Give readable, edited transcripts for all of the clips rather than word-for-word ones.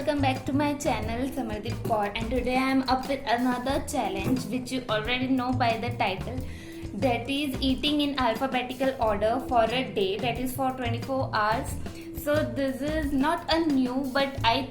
welcome back to my channel Samardeep Kaur, and today I am up with another challenge which you already know by the title, that is eating in alphabetical order for a day, that is for 24 hours. So this is not a new, but I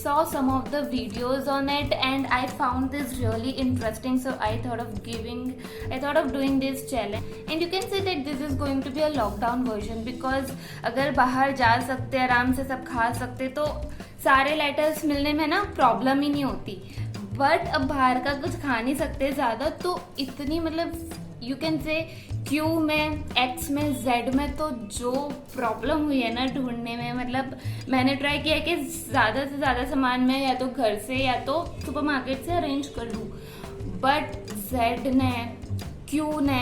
saw some of the videos on it and I found this really interesting, so I thought of doing this challenge. And you can say that this is going to be a lockdown version, because अगर बाहर जा सकते आराम से सब खा सकते तो सारे लेटर्स मिलने में ना प्रॉब्लम ही नहीं होती. बट अब बाहर का कुछ खा नहीं सकते ज़्यादा, तो इतनी मतलब यू कैन से क्यू में, एक्स में, जेड में तो जो प्रॉब्लम हुई है ना ढूंढने में, मतलब मैंने ट्राई किया कि ज़्यादा से ज़्यादा सामान मैं या तो घर से या तो सुपरमार्केट से अरेंज कर लूँ. बट जेड ने, क्यू ने,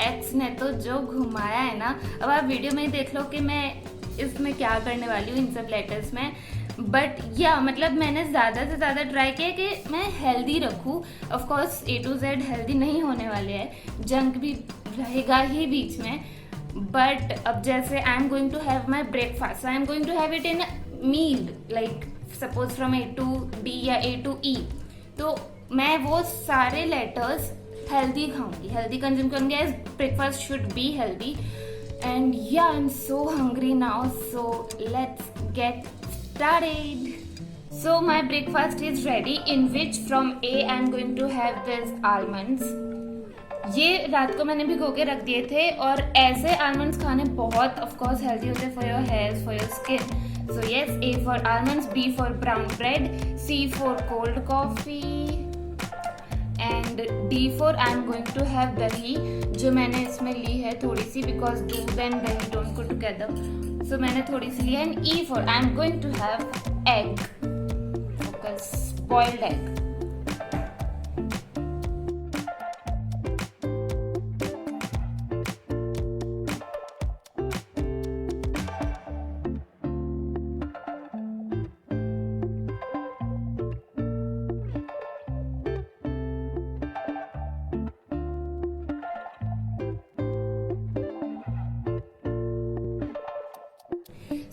एक्स ने तो जो घुमाया है ना, अब आप वीडियो में ही देख लो कि मैं इसमें क्या करने वाली हूँ इन सब लेटर्स में. बट या मतलब मैंने ज़्यादा से ज़्यादा ट्राई किया कि मैं हेल्दी रखूँ. Of course A to Z healthy नहीं होने वाले हैं, जंक भी रहेगा ही बीच में. बट अब जैसे I am going to have my breakfast, I am going to have it in meal, like suppose from A to D या A to E, तो मैं वो सारे लेटर्स हेल्दी खाऊंगी, हेल्दी कंज्यूम करूंगी, as breakfast should be healthy. And yeah, I'm so hungry now, so let's get started. So my breakfast is ready, in which from A I'm going to have this almonds. ये रात को मैंने भिगो के रख दिए थे, और ऐसे almonds खाने बहुत of course healthy होते हैं for your hair, for your skin. So yes, A for almonds, B for brown bread, C for cold coffee, and D for I am going to have दही, जो मैंने इसमें ली है थोड़ी सी, बिकॉज दूध and दही डोंट गो टुगेदर, सो मैंने थोड़ी सी ली है. And E for I am going to have egg, focus, boiled egg.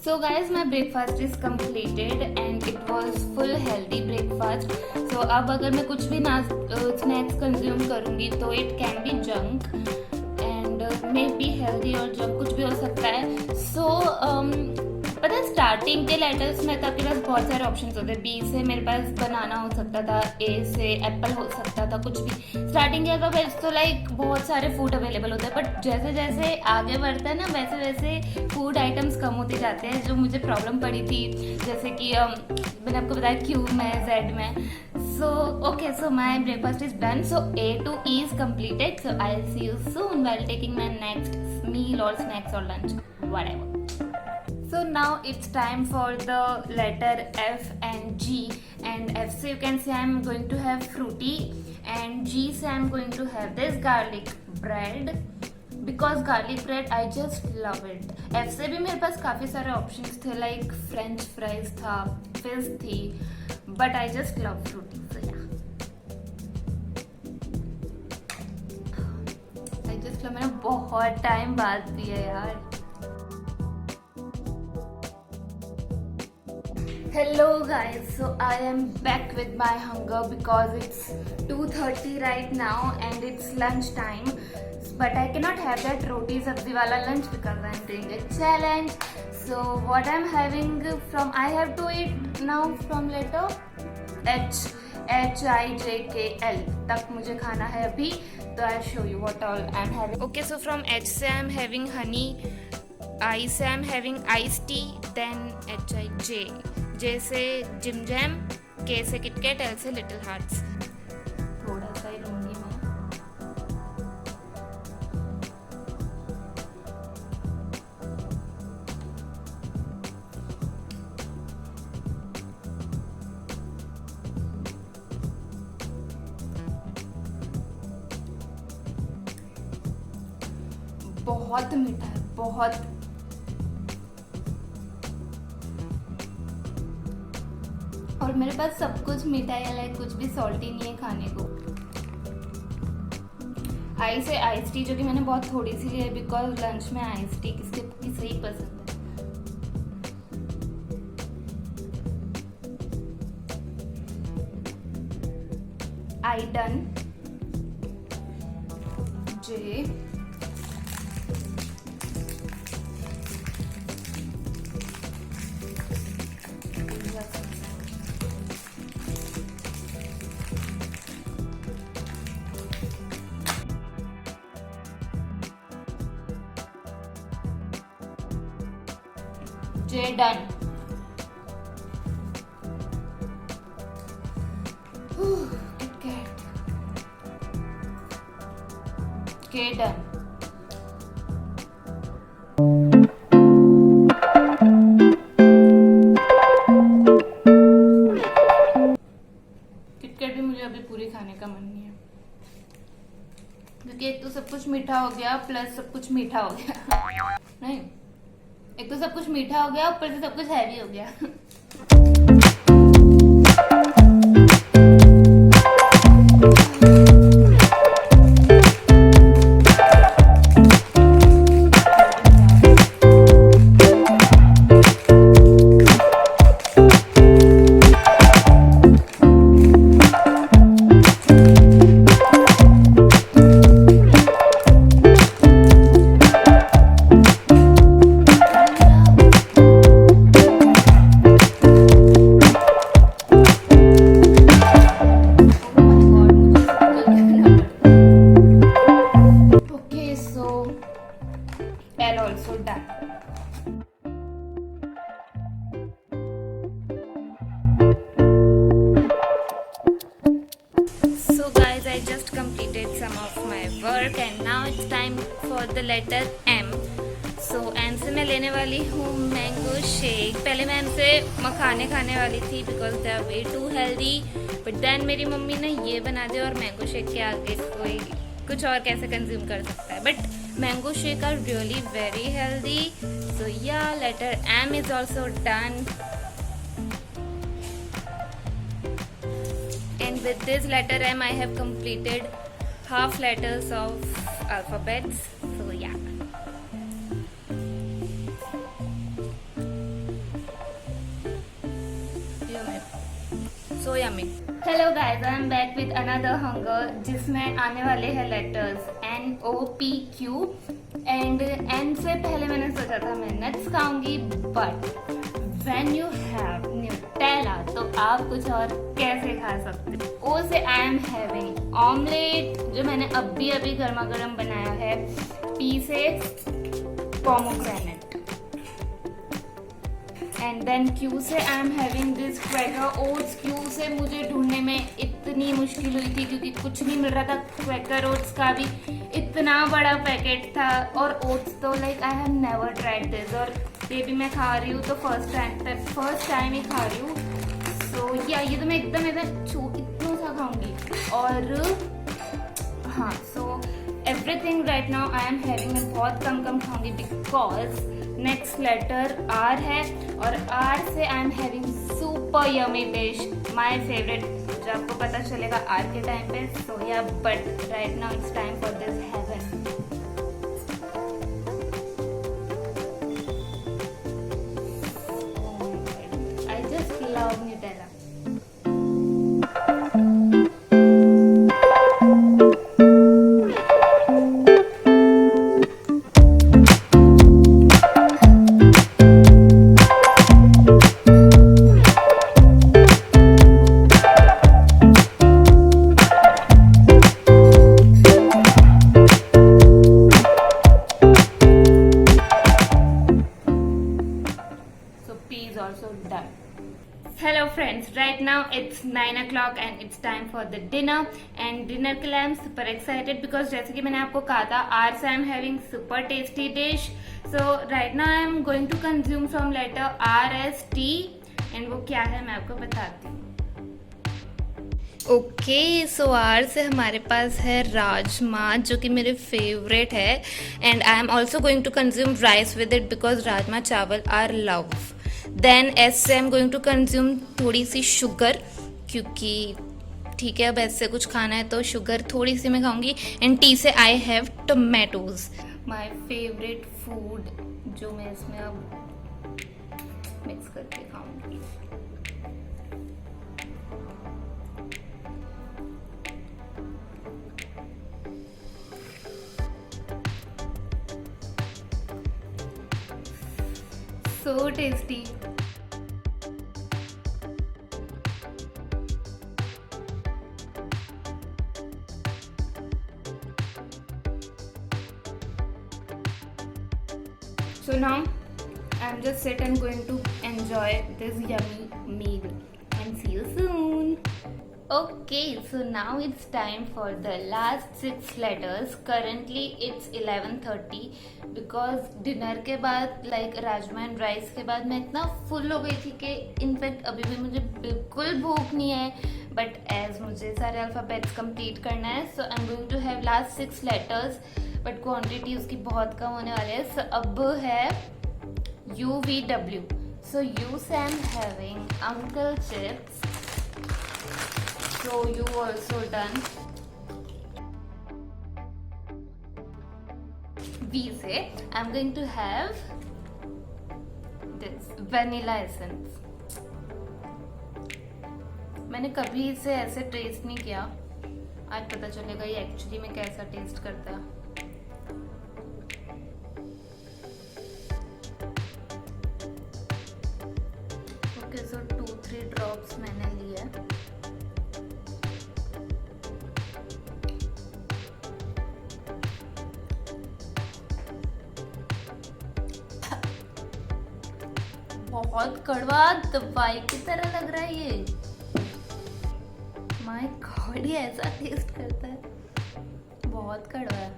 So guys, my breakfast is completed and it was full healthy breakfast. So अब अगर मैं कुछ भी स्नैक्स कंज्यूम करूँगी तो it can be junk and may be healthy और junk कुछ भी हो सकता है. So पता है स्टार्टिंग के लेटर्स में तो आपके पास बहुत सारे ऑप्शंस होते हैं. बी से मेरे पास बनाना हो सकता था, ए से एप्पल हो सकता था, कुछ भी स्टार्टिंग के अल्फाबेट्स तो लाइक बहुत सारे फूड अवेलेबल होते हैं. बट जैसे जैसे आगे बढ़ता है ना, वैसे वैसे फूड आइटम्स कम होते जाते हैं, जो मुझे प्रॉब्लम पड़ी थी. जैसे कि मैंने आपको बताया क्यू में, जेड में. So okay, so my breakfast is done. So A to E is completed. So I'll see you soon while taking my next meal or snacks or lunch, whatever. So now it's time for the letter F and G. And F से you can say I'm going to have fruity, and G से I'm going to have this garlic bread, because garlic bread I just love it. F से भी मेरे पास काफ़ी सारे options थे, like French fries था, fizz थी, but I just love fruity. So yeah, I just love. मैंने बहुत टाइम बाद पिया यार. Hello guys, so I am back with my hunger because it's 2:30 right now and it's lunch time. But I cannot have that roti sabzi wala lunch because I'm doing a challenge. So what I'm having from, I have to eat now from letter HIJKL तक मुझे खाना है अभी. तो I'll show you what all I'm having. Okay, so from H से I'm having honey, I से I'm having iced tea, then HIJ, J से Jim Jam, K से किटकैट, L से लिटिल हार्ट्स. थोड़ा सा ही लूँगी मैं. बहुत मीठा है, बहुत. और मेरे पास सब कुछ मीठा है, लाइक कुछ भी सॉल्टी नहीं है खाने को. आई से आइस टी, जो कि मैंने बहुत थोड़ी सी ली है, बिकॉज लंच में आइस टी किसके सही पसंद है. I done. J. J done. Kit Kat. K done. KitKat भी मुझे अभी पूरी खाने का मन नहीं है, क्योंकि एक तो सब कुछ मीठा हो गया प्लस सब कुछ मीठा हो गया नहीं, एक तो सब कुछ मीठा हो गया ऊपर से सब कुछ हैवी हो गया also done. So guys, I just completed some of my work and now it's time for the letter M. So M से मैं लेने वाली हूँ मैंगो शेक. पहले मैं M से मखाने खाने वाली थी because they are way too healthy. But then मेरी मम्मी ने ये बना दिया और मैंगो शेक के आगे कोई कुछ और कैसे कंज्यूम कर सकता है. But mango shake are really very healthy. So yeah, letter M is also done. And with this letter M, I have completed half letters of alphabets. So yeah. So yummy. Hello guys, I am back with another hunger जिसमें आने वाले हैं letters N O P Q and N से पहले मैंने सोचा था मैं nuts खाऊंगी, but when you have Nutella तो आप कुछ और कैसे खा सकते हो. O से I am having omelette जो मैंने अभी गर्मा गर्म बनाया है. P से pomegranate. एंड देन Q से I am having this Quaker oats. Q से मुझे ढूंढने में इतनी मुश्किल हुई थी क्योंकि कुछ नहीं मिल रहा था. क्वैकर ओट्स का भी इतना बड़ा पैकेट था और ओट्स तो like I have never tried this और ये भी मैं खा रही हूँ तो फर्स्ट टाइम ही खा रही हूँ. सो या ये तो मैं एकदम इतना सा खाऊंगी. और हाँ, so everything right now I am having. मैं बहुत कम खाऊंगी बिकॉज नेक्स्ट लेटर R है और R से I am having super yummy dish, my favourite, जो आपको पता चलेगा R के टाइम पे. सो या but right now it's time for this heaven. I just love Nutella. Also done. Hello friends, right now it's 9 o'clock and it's time for the dinner. And dinner के लिए I'm super excited because जैसे कि मैंने आपको कहा था R से I'm having super tasty dish. So right now I'm going to consume some letter R S T and वो क्या है मैं आपको बताती हूँ. ओके, सो R से हमारे पास है राजमा जो कि मेरे फेवरेट है. And I am also going to consume rice with it because rajma chawal are love. Then S से I am going to consume थोड़ी सी शुगर क्योंकि ठीक है अब ऐसे कुछ खाना है तो शुगर थोड़ी सी मैं खाऊंगी. एंड T से I have tomatoes, my favourite food जो मैं इसमें अब मिक्स करके खाऊंगी. so tasty. So now I'm just sit and going to enjoy this yummy meal and see you soon. Okay, so now it's time for the last 6 letters. Currently it's 11:30 because dinner के बाद like rajma and rice के बाद मैं इतना full हो गई थी कि इनफैक्ट अभी भी मुझे बिल्कुल भूख नहीं है. बट एज मुझे सारे अल्फ़ाबेट्स कंप्लीट करना है so I am going to have last 6 letters but quantity उसकी बहुत कम होने वाली है. सो अब है UVW. So you Sam having Uncle Chips. So you also done. V से I'm going to have this vanilla essence. मैंने कभी इसे ऐसे टेस्ट नहीं किया. आज पता चलेगा ये एक्चुअली में कैसा टेस्ट करता है. ओके सो 2-3 ड्रॉप्स मैंने लिए. बहुत कड़वा दवाई की तरह लग रहा है ये. माय गॉड ये ऐसा टेस्ट करता है. बहुत कड़वा है.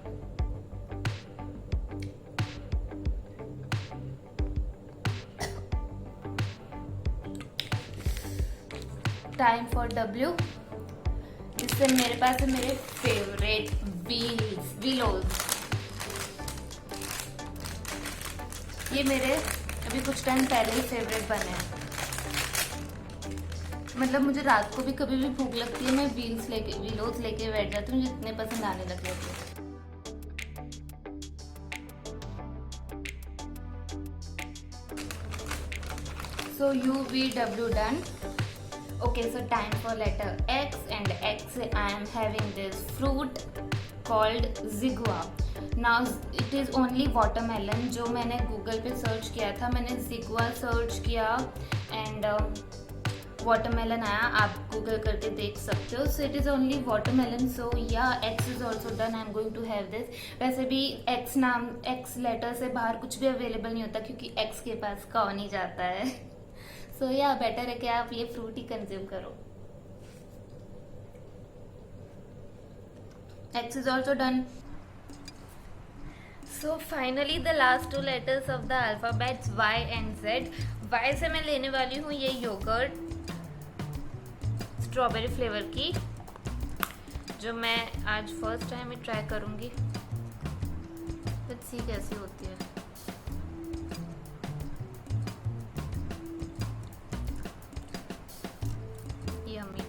Time for W. इससे मेरे पास है मेरे फेवरेट व्हीलोज. ये मेरे अभी कुछ टाइम पहले ही फेवरेट बने हैं. मतलब मुझे रात को भी कभी भी भूख लगती है मैं व्हीलोज लेके बैठ जाती हूँ. मुझे इतने पसंद आने लग जाते हैं. So UVW done. Okay, so time for letter X and X I am having this fruit called Zigua. Now it is only watermelon. जो मैंने गूगल पे सर्च किया था मैंने Zigua सर्च किया एंड watermelon आया. आप गूगल करके देख सकते हो. So it is only watermelon. So yeah, X is also done. I am going to have this. वैसे भी X लेटर से बाहर कुछ भी अवेलेबल नहीं होता क्योंकि X के पास कौन ही जाता है. So yeah, बेटर है कि आप ये फ्रूट ही कंज्यूम करो. X is also done. So finally the last 2 letters of the alphabets Y and Z. Y से मैं लेने वाली हूँ ये योगर्ट स्ट्रॉबेरी फ्लेवर की जो मैं आज फर्स्ट टाइम ही ट्राई करूँगी. लेट्स सी कैसी होती है. यम्मी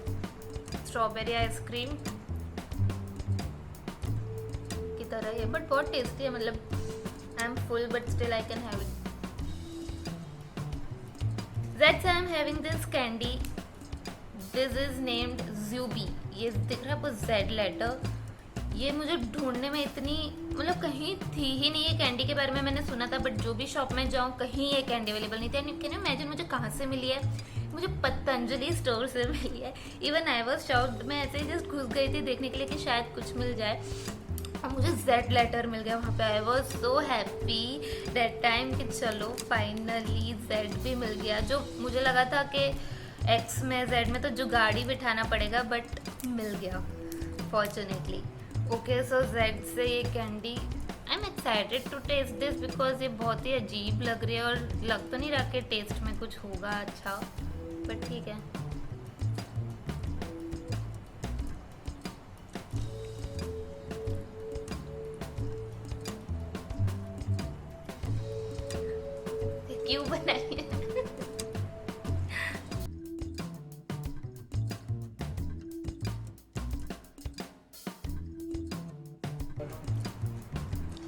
स्ट्रॉबेरी आइसक्रीम की तरह है बट बहुत टेस्टी है. मतलब I am full but still I can have it. That's I am having this candy. This is named Zuby. ये दिख रहा है आपको Z लेटर. ये मुझे ढूंढने में इतनी मतलब कहीं थी ही नहीं. ये कैंडी के बारे में मैंने सुना था बट जो भी शॉप में जाऊँ कहीं ये कैंडी अवेलेबल नहीं थी. कैन यू इमेजिन मुझे कहाँ से मिली है. मुझे पतंजलि स्टोर से मिली है. Even I was shocked. मैं ऐसे ही जस्ट घुस गई थी देखने के लिए कि शायद कुछ मिल जाए और मुझे Z लेटर मिल गया वहाँ पे. I was so happy that time कि चलो फाइनली Z भी मिल गया. जो मुझे लगा था कि X में Z में तो जुगाड़ी बिठाना पड़ेगा बट मिल गया फॉर्चुनेटली. ओके सो Z से ये candy I am excited to taste this because ये बहुत ही अजीब लग रही है और लग तो नहीं रहा कि टेस्ट में कुछ होगा अच्छा बट ठीक है. क्यों बनाई है.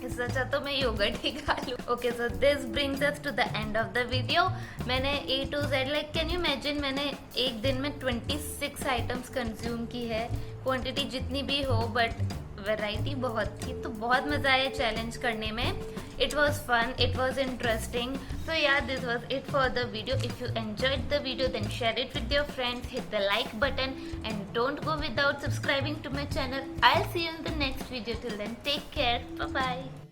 इससे अच्छा तो मैं योगर्ट ही खा लूँ. Okay so this brings us to the end of the video. मैंने A to Z like can you imagine मैंने एक दिन में 26 आइटम्स कंज्यूम की है. क्वांटिटी जितनी भी हो बट वैरायटी बहुत थी तो बहुत मज़ा आया चैलेंज करने में. It was fun, it was interesting. So yeah, this was it for the video. If you enjoyed the video, then share it with your friends, hit the like button, and don't go without subscribing to my channel. I'll see you in the next video. Till then, take care. Bye bye.